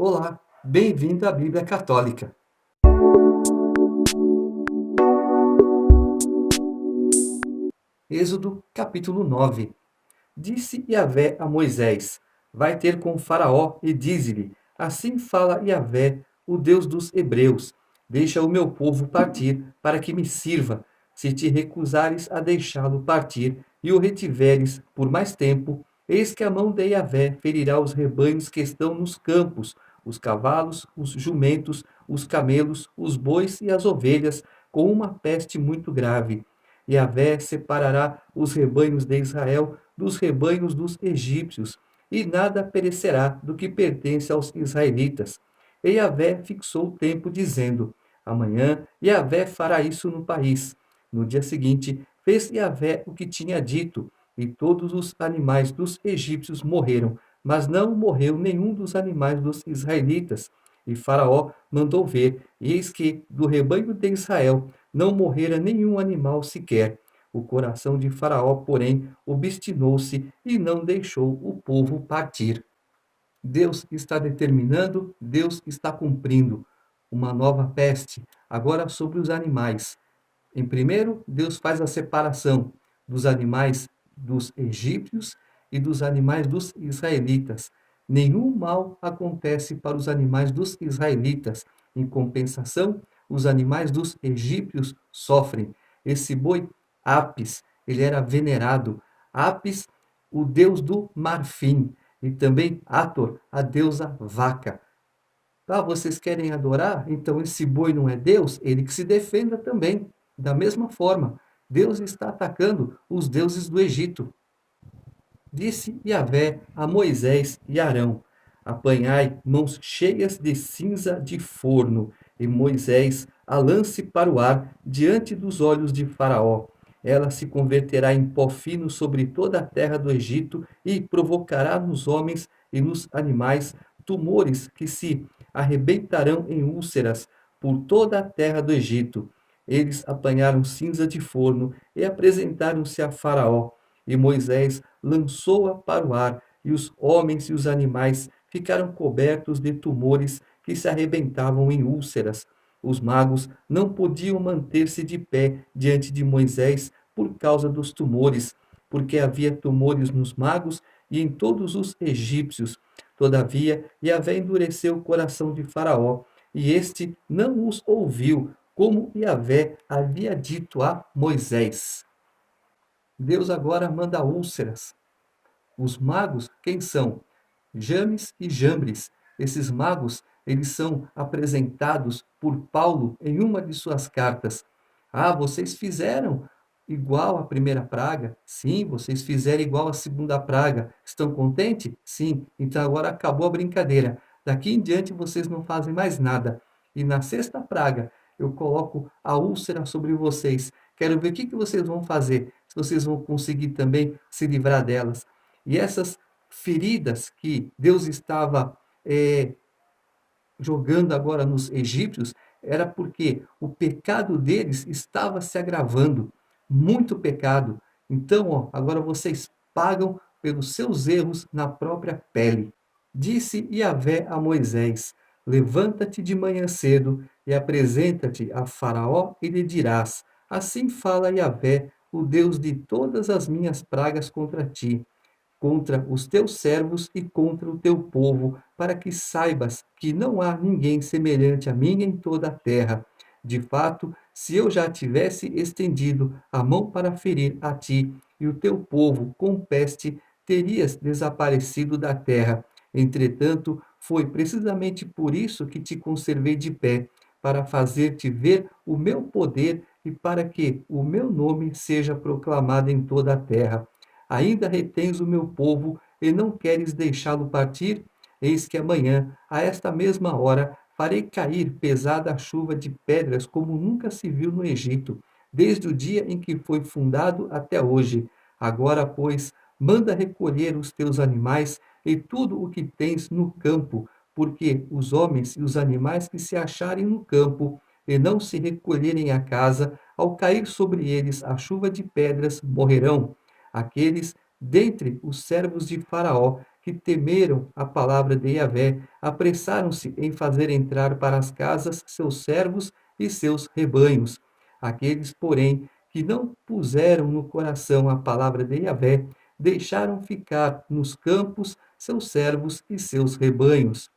Olá, bem-vindo à Bíblia Católica. Êxodo capítulo 9. Disse Yahvé a Moisés: Vai ter com Faraó e dize-lhe: Assim fala Yahvé, o Deus dos Hebreus: Deixa o meu povo partir, para que me sirva. Se te recusares a deixá-lo partir e o retiveres por mais tempo, eis que a mão de Yahvé ferirá os rebanhos que estão nos campos, os cavalos, os jumentos, os camelos, os bois e as ovelhas, com uma peste muito grave. Yahvé separará os rebanhos de Israel dos rebanhos dos egípcios, e nada perecerá do que pertence aos israelitas. E Yahvé fixou o tempo, dizendo: Amanhã Yahvé fará isso no país. No dia seguinte, fez Yahvé o que tinha dito, e todos os animais dos egípcios morreram, mas não morreu nenhum dos animais dos israelitas. E Faraó mandou ver, e eis que, do rebanho de Israel, não morrera nenhum animal sequer. O coração de Faraó, porém, obstinou-se e não deixou o povo partir. Deus está determinando, Deus está cumprindo uma nova peste, agora sobre os animais. Em primeiro, Deus faz a separação dos animais dos egípcios e dos animais dos israelitas. Nenhum mal acontece para os animais dos israelitas. Em compensação, os animais dos egípcios sofrem. Esse boi Apis, ele era venerado. Apis, o deus do marfim, e também Hathor, a deusa vaca. Ah, vocês querem adorar? Então esse boi não é Deus? Ele que se defenda também. Da mesma forma, Deus está atacando os deuses do Egito. Disse Yahvé a Moisés e Arão: Apanhai mãos cheias de cinza de forno, e Moisés a lance para o ar diante dos olhos de Faraó. Ela se converterá em pó fino sobre toda a terra do Egito e provocará nos homens e nos animais tumores que se arrebentarão em úlceras por toda a terra do Egito. Eles apanharam cinza de forno e apresentaram-se a Faraó. E Moisés lançou-a para o ar, e os homens e os animais ficaram cobertos de tumores que se arrebentavam em úlceras. Os magos não podiam manter-se de pé diante de Moisés por causa dos tumores, porque havia tumores nos magos e em todos os egípcios. Todavia, Yahvé endureceu o coração de Faraó, e este não os ouviu, como Yahvé havia dito a Moisés. Deus agora manda úlceras. Os magos, quem são? James e Jambres. Esses magos, eles são apresentados por Paulo em uma de suas cartas. Ah, vocês fizeram igual à primeira praga? Sim, vocês fizeram igual à segunda praga. Estão contentes? Sim. Então agora acabou a brincadeira. Daqui em diante vocês não fazem mais nada. E na sexta praga, eu coloco a úlcera sobre vocês. Quero ver o que vocês vão fazer, se vocês vão conseguir também se livrar delas. E essas feridas que Deus estava jogando agora nos egípcios, era porque o pecado deles estava se agravando, muito pecado. Então, ó, agora vocês pagam pelos seus erros na própria pele. Disse Yahvé a Moisés: Levanta-te de manhã cedo e apresenta-te a Faraó e lhe dirás: Assim fala Yahvé, o Deus de todas as minhas pragas contra ti, contra os teus servos e contra o teu povo, para que saibas que não há ninguém semelhante a mim em toda a terra. De fato, se eu já tivesse estendido a mão para ferir a ti e o teu povo com peste, terias desaparecido da terra. Entretanto, foi precisamente por isso que te conservei de pé, para fazer-te ver o meu poder e para que o meu nome seja proclamado em toda a terra. Ainda retens o meu povo e não queres deixá-lo partir? Eis que amanhã, a esta mesma hora, farei cair pesada chuva de pedras como nunca se viu no Egito, desde o dia em que foi fundado até hoje. Agora, pois, manda recolher os teus animais e tudo o que tens no campo, porque os homens e os animais que se acharem no campo e não se recolherem à casa, ao cair sobre eles a chuva de pedras, morrerão. Aqueles dentre os servos de Faraó que temeram a palavra de Yahvé, apressaram-se em fazer entrar para as casas seus servos e seus rebanhos. Aqueles, porém, que não puseram no coração a palavra de Yahvé, deixaram ficar nos campos seus servos e seus rebanhos.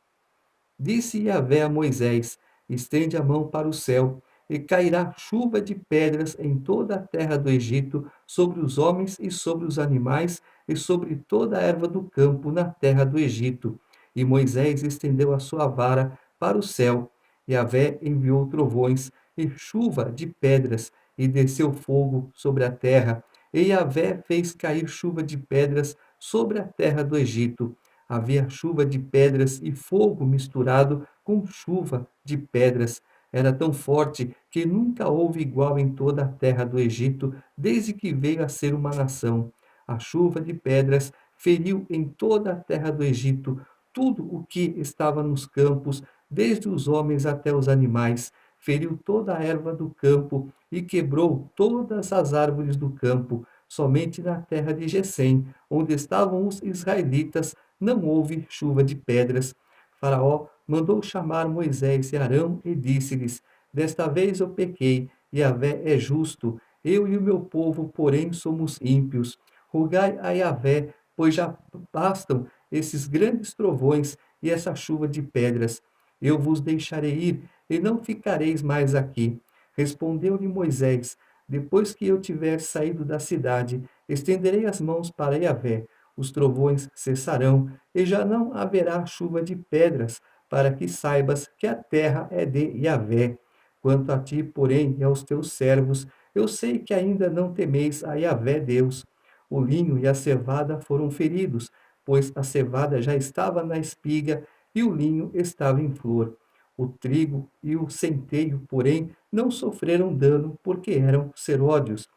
Disse Yahvé a Moisés: estende a mão para o céu, e cairá chuva de pedras em toda a terra do Egito, sobre os homens e sobre os animais, e sobre toda a erva do campo na terra do Egito. E Moisés estendeu a sua vara para o céu. Yahvé enviou trovões e chuva de pedras, e desceu fogo sobre a terra. E Yahvé fez cair chuva de pedras sobre a terra do Egito. Havia chuva de pedras e fogo misturado com chuva de pedras. Era tão forte que nunca houve igual em toda a terra do Egito, desde que veio a ser uma nação. A chuva de pedras feriu em toda a terra do Egito tudo o que estava nos campos, desde os homens até os animais. Feriu toda a erva do campo e quebrou todas as árvores do campo. Somente na terra de Gesem, onde estavam os israelitas, não houve chuva de pedras. Faraó mandou chamar Moisés e Arão e disse-lhes: desta vez eu pequei, e Yahvé é justo, eu e o meu povo, porém, somos ímpios. Rogai a Yahvé, pois já bastam esses grandes trovões e essa chuva de pedras. Eu vos deixarei ir, e não ficareis mais aqui. Respondeu-lhe Moisés: depois que eu tiver saído da cidade, estenderei as mãos para Yahvé. Os trovões cessarão, e já não haverá chuva de pedras, para que saibas que a terra é de Yahvé. Quanto a ti, porém, e aos teus servos, eu sei que ainda não temeis a Yahvé Deus. O linho e a cevada foram feridos, pois a cevada já estava na espiga e o linho estava em flor. O trigo e o centeio, porém, não sofreram dano, porque eram seródios.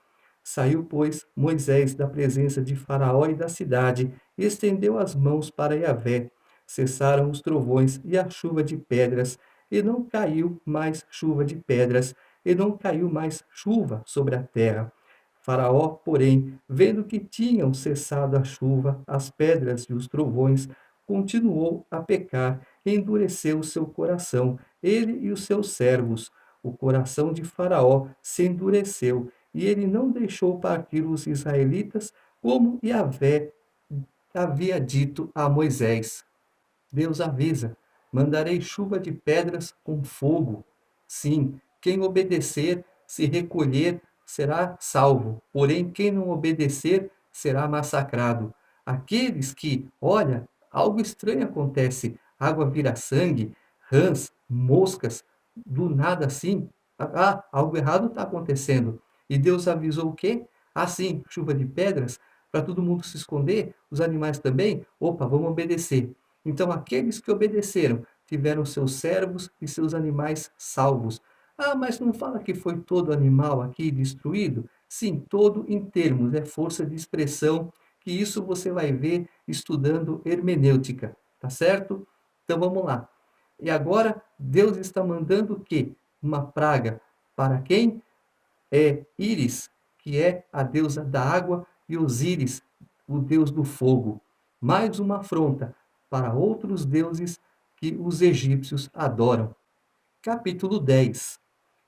Saiu, pois, Moisés da presença de Faraó e da cidade, e estendeu as mãos para Yahvé. Cessaram os trovões e a chuva de pedras, e não caiu mais chuva de pedras, e não caiu mais chuva sobre a terra. Faraó, porém, vendo que tinham cessado a chuva, as pedras e os trovões, continuou a pecar e endureceu o seu coração, ele e os seus servos. O coração de Faraó se endureceu, e ele não deixou partir os israelitas, como Yahvé havia dito a Moisés. Deus avisa: mandarei chuva de pedras com fogo. Sim, quem obedecer, se recolher, será salvo. Porém, quem não obedecer, será massacrado. Aqueles que, olha, algo estranho acontece, água vira sangue, rãs, moscas, do nada assim. Algo errado está acontecendo. E Deus avisou o quê? Sim, chuva de pedras, para todo mundo se esconder, os animais também. Opa, vamos obedecer. Então, aqueles que obedeceram tiveram seus servos e seus animais salvos. Mas não fala que foi todo animal aqui destruído? Sim, todo em termos, é força de expressão, que isso você vai ver estudando hermenêutica, tá certo? Então vamos lá. E agora, Deus está mandando o quê? Uma praga. Para quem? É Íris, que é a deusa da água, e Osíris, o deus do fogo. Mais uma afronta para outros deuses que os egípcios adoram. Capítulo 10.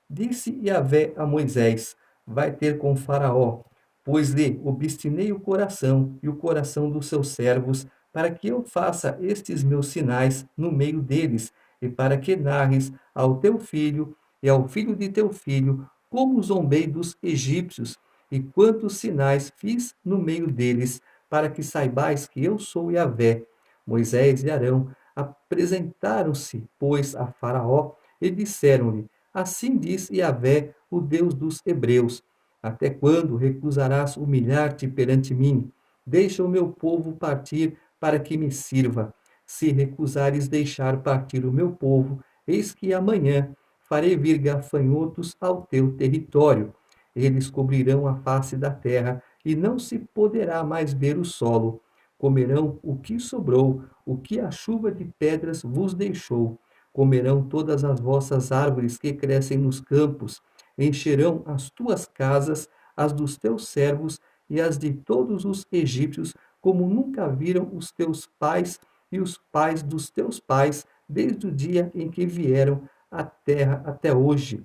Disse Yahvé a Moisés: vai ter com Faraó, pois lhe obstinei o coração e o coração dos seus servos, para que eu faça estes meus sinais no meio deles, e para que narres ao teu filho e ao filho de teu filho como zombei dos egípcios, e quantos sinais fiz no meio deles, para que saibais que eu sou Yahvé. Moisés e Arão apresentaram-se, pois, a Faraó, e disseram-lhe: assim diz Yahvé, o Deus dos hebreus: até quando recusarás humilhar-te perante mim? Deixa o meu povo partir para que me sirva. Se recusares deixar partir o meu povo, eis que amanhã farei vir gafanhotos ao teu território. Eles cobrirão a face da terra, e não se poderá mais ver o solo. Comerão o que sobrou, o que a chuva de pedras vos deixou. Comerão todas as vossas árvores que crescem nos campos. Encherão as tuas casas, as dos teus servos e as de todos os egípcios, como nunca viram os teus pais e os pais dos teus pais, desde o dia em que vieram à terra até hoje.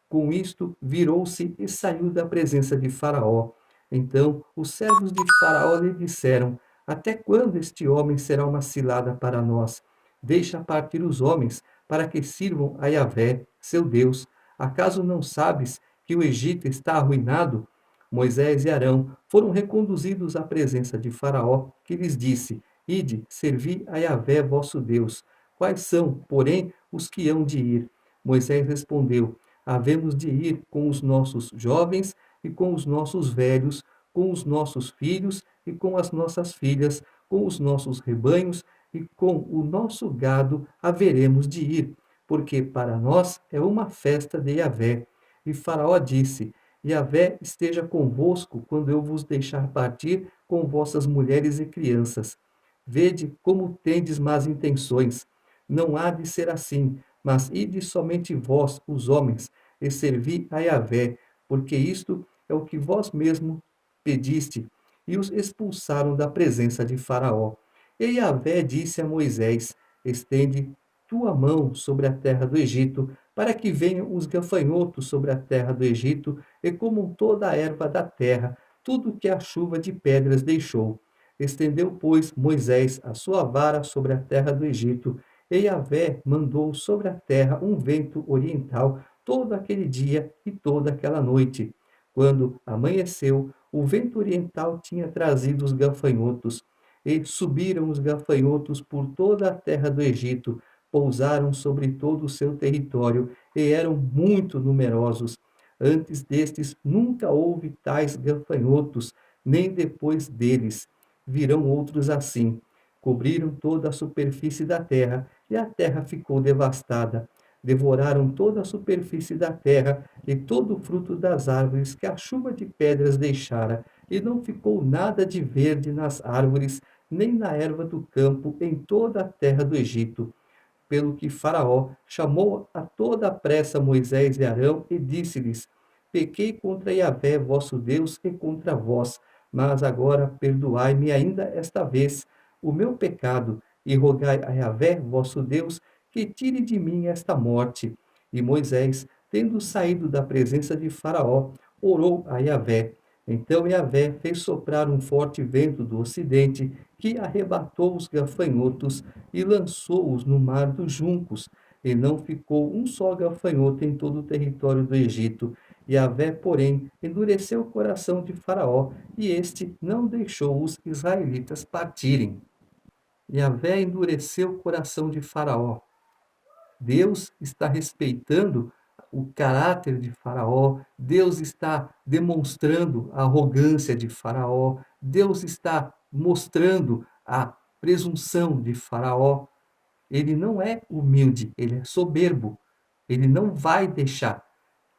Com isto, virou-se e saiu da presença de Faraó. Então os servos de Faraó lhe disseram: Até quando este homem será uma cilada para nós? Deixa partir os homens, para que sirvam a Yahvé, seu Deus. Acaso não sabes que o Egito está arruinado? Moisés e Arão foram reconduzidos à presença de Faraó, que lhes disse: Ide, servi a Yahvé, vosso Deus. Quais são, porém, os que hão de ir? Moisés respondeu: Havemos de ir com os nossos jovens e com os nossos velhos, com os nossos filhos e com as nossas filhas, com os nossos rebanhos e com o nosso gado haveremos de ir, porque para nós é uma festa de Yahvé. E Faraó disse: Yahvé esteja convosco quando eu vos deixar partir com vossas mulheres e crianças. Vede como tendes más intenções. Não há de ser assim, mas ide somente vós, os homens, e servi a Yahvé, porque isto é o que vós mesmo pediste. E os expulsaram da presença de Faraó. E Yahvé disse a Moisés: Estende tua mão sobre a terra do Egito, para que venham os gafanhotos sobre a terra do Egito e comam toda a erva da terra, tudo que a chuva de pedras deixou. Estendeu, pois, Moisés a sua vara sobre a terra do Egito, e Yahvé mandou sobre a terra um vento oriental todo aquele dia e toda aquela noite. Quando amanheceu, o vento oriental tinha trazido os gafanhotos, e subiram os gafanhotos por toda a terra do Egito, pousaram sobre todo o seu território, e eram muito numerosos. Antes destes nunca houve tais gafanhotos, nem depois deles. Virão outros assim. Cobriram toda a superfície da terra, e a terra ficou devastada. Devoraram toda a superfície da terra e todo o fruto das árvores que a chuva de pedras deixara, e não ficou nada de verde nas árvores, nem na erva do campo em toda a terra do Egito. Pelo que Faraó chamou a toda a pressa Moisés e Arão e disse-lhes: Pequei contra Yahvé, vosso Deus, e contra vós, mas agora perdoai-me ainda esta vez o meu pecado, e rogai a Yahvé, vosso Deus, que tire de mim esta morte. E Moisés, tendo saído da presença de Faraó, orou a Yahvé. Então Yahvé fez soprar um forte vento do ocidente, que arrebatou os gafanhotos e lançou-os no mar dos juncos, e não ficou um só gafanhoto em todo o território do Egito. Yahvé, porém, endureceu o coração de Faraó, e este não deixou os israelitas partirem. Yahvé endureceu o coração de Faraó. Deus está respeitando o caráter de Faraó, Deus está demonstrando a arrogância de Faraó, Deus está mostrando a presunção de Faraó. Ele não é humilde, ele é soberbo. Ele não vai deixar.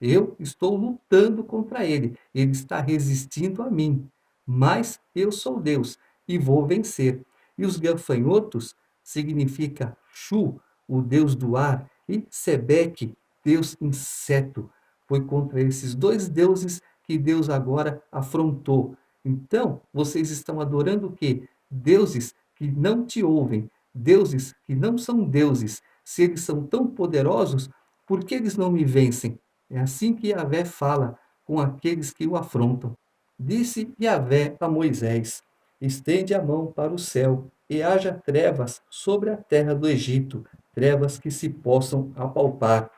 Eu estou lutando contra ele. Ele está resistindo a mim. Mas eu sou Deus e vou vencer. E os gafanhotos significa Shu, o deus do ar, e Sebeque, deus inseto. Foi contra esses dois deuses que Deus agora afrontou. Então, vocês estão adorando o quê? Deuses que não te ouvem, deuses que não são deuses. Se eles são tão poderosos, por que eles não me vencem? É assim que Yahvé fala com aqueles que o afrontam. Disse Yahvé a Moisés: Estende a mão para o céu, e haja trevas sobre a terra do Egito, trevas que se possam apalpar.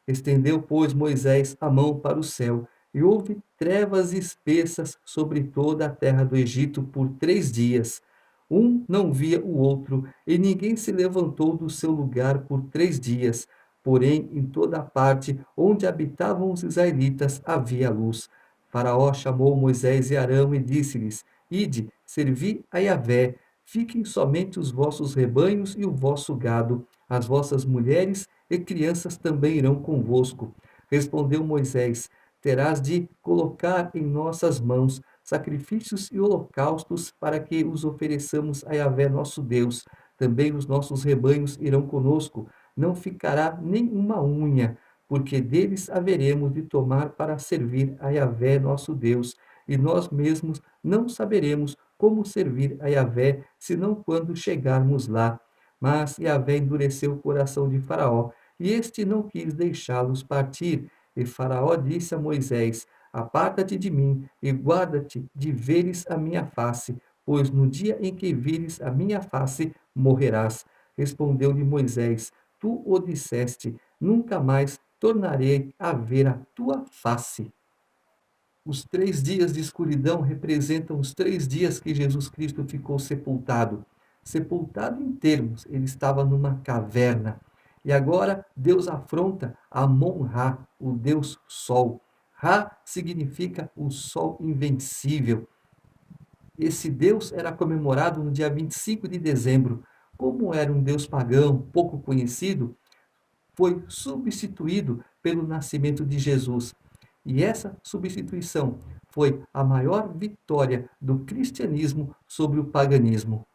Estendeu, pois, Moisés a mão para o céu, e houve trevas espessas sobre toda a terra do Egito por 3 dias. Um não via o outro, e ninguém se levantou do seu lugar por 3 dias. Porém, em toda a parte onde habitavam os israelitas havia luz. Faraó chamou Moisés e Arão e disse-lhes: Ide, servi a Yahvé, fiquem somente os vossos rebanhos e o vosso gado, as vossas mulheres e crianças também irão convosco. Respondeu Moisés: Terás de colocar em nossas mãos sacrifícios e holocaustos para que os ofereçamos a Yahvé nosso Deus. Também os nossos rebanhos irão conosco, não ficará nem uma unha, porque deles haveremos de tomar para servir a Yahvé nosso Deus, e nós mesmos não saberemos como servir a Yahvé, senão quando chegarmos lá? Mas Yahvé endureceu o coração de Faraó, e este não quis deixá-los partir. E Faraó disse a Moisés: Aparta-te de mim, e guarda-te de veres a minha face, pois no dia em que vires a minha face, morrerás. Respondeu-lhe Moisés: Tu o disseste, nunca mais tornarei a ver a tua face. Os 3 dias de escuridão representam os 3 dias que Jesus Cristo ficou sepultado. Sepultado em termos, ele estava numa caverna. E agora Deus afronta Amon-Ra, o Deus Sol. Ra significa o Sol invencível. Esse Deus era comemorado no dia 25 de dezembro. Como era um Deus pagão, pouco conhecido, foi substituído pelo nascimento de Jesus. E essa substituição foi a maior vitória do cristianismo sobre o paganismo.